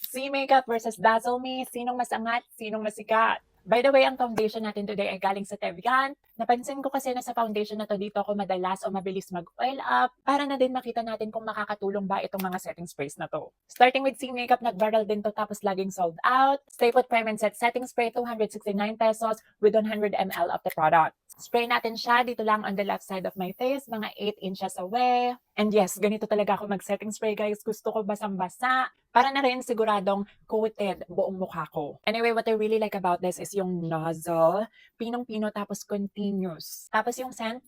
C Makeup versus Dazzle Me, sinong mas angat, sinong mas sikat? By the way, ang foundation natin today ay galing sa Tevian. Napansin ko kasi na sa foundation na to dito ako madalas o mabilis mag-oil up para na din makita natin kung makakatulong ba itong mga setting sprays na to. Starting with C Makeup, nag-viral din to tapos laging sold out. Stay Put Prime and Set Setting Spray, 269 pesos with 100 ml of the product. Spray natin siya dito lang on the left side of my face, mga 8 inches away. And yes, ganito talaga ako mag-setting spray guys. Gusto ko basang-basa para na rin siguradong coated buong mukha ko. Anyway, what I really like about this is yung nozzle. Pinong-pino tapos continuous. Tapos yung scent,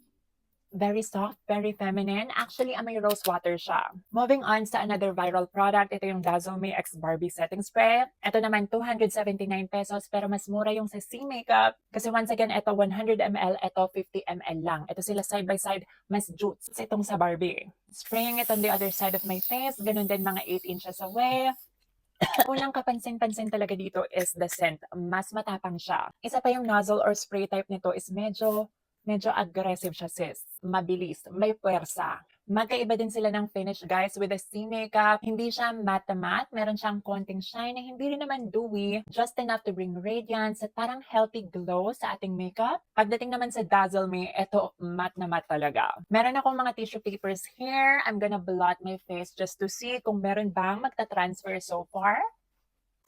very soft, very feminine. Actually, amoy rose water siya. Moving on sa another viral product, ito yung Dazzle Me X Barbie Setting Spray. Ito naman 279 pesos pero mas mura yung sa C Makeup. Kasi once again, ito 100 ml, ito 50 ml lang. Ito sila side by side, mas juice itong sa Barbie. Spraying it on the other side of my face, ganun din mga 8 inches away. Unang kapansin-pansin talaga dito is the scent. Mas matapang siya. Isa pa yung nozzle or spray type nito is medyo aggressive siya sis. Mabilis, may puwersa. Magkaiba din sila ng finish guys with the C Makeup. Hindi siya matte na matte. Meron siyang konting shine na hindi rin naman dewy. Just enough to bring radiance at parang healthy glow sa ating makeup. Pagdating naman sa Dazzle Me, eto matte na matte talaga. Meron akong mga tissue papers here. I'm gonna blot my face just to see kung meron bang magta-transfer so far.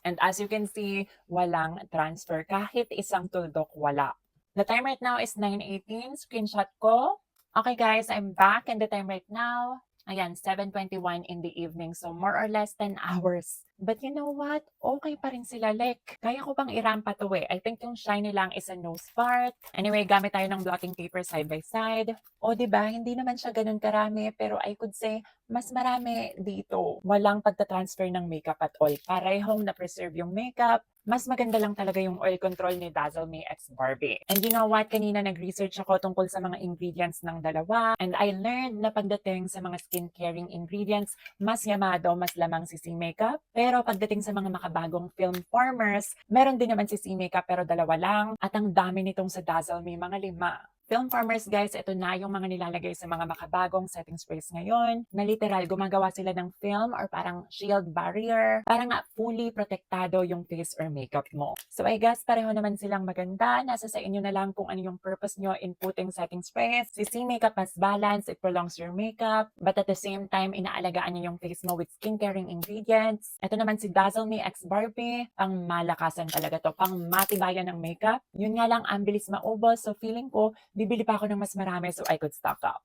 And as you can see, walang transfer. Kahit isang tuldok, wala. The time right now is 9:18. Screenshot ko. Okay guys, I'm back and the time right now, ayan, 7:21 in the evening. So more or less 10 hours. But you know what? Okay pa rin sila. Like, kaya ko pang irampa to eh. I think yung shiny lang is a nose part. Anyway, gamit tayo ng blotting paper side by side. O, diba? Hindi naman siya ganun karami. Pero I could say, mas marami dito. Walang pagta-transfer ng makeup at all. Parehong na-preserve yung makeup. Mas maganda lang talaga yung oil control ni Dazzle Me X Barbie. And you know what? Kanina nag-research ako tungkol sa mga ingredients ng dalawa. And I learned na pagdating sa mga skin-caring ingredients, mas yamado, mas lamang si C Makeup. Pero pagdating sa mga makabagong film formers, meron din naman si C Makeup pero dalawa lang. At ang dami nitong sa Dazzle Me, mga 5. Film formers guys, ito na yung mga nilalagay sa mga makabagong setting sprays ngayon, na literal gumagawa sila ng film or parang shield barrier para nga fully protektado yung face or makeup mo. So I guess pareho naman silang maganda. Nasa sa inyo na lang kung ano yung purpose nyo in putting setting sprays. Si C Makeup mas balance, it prolongs your makeup, but at the same time, inaalagaan niyo yung face mo with skin-caring ingredients. Ito naman si Dazzle Me X Barbie, pang malakasan talaga to, pang matibayan ng makeup. Yun nga lang, ang bilis maubos, so feeling ko, bibili pa ako ng mas marami so I could stock up.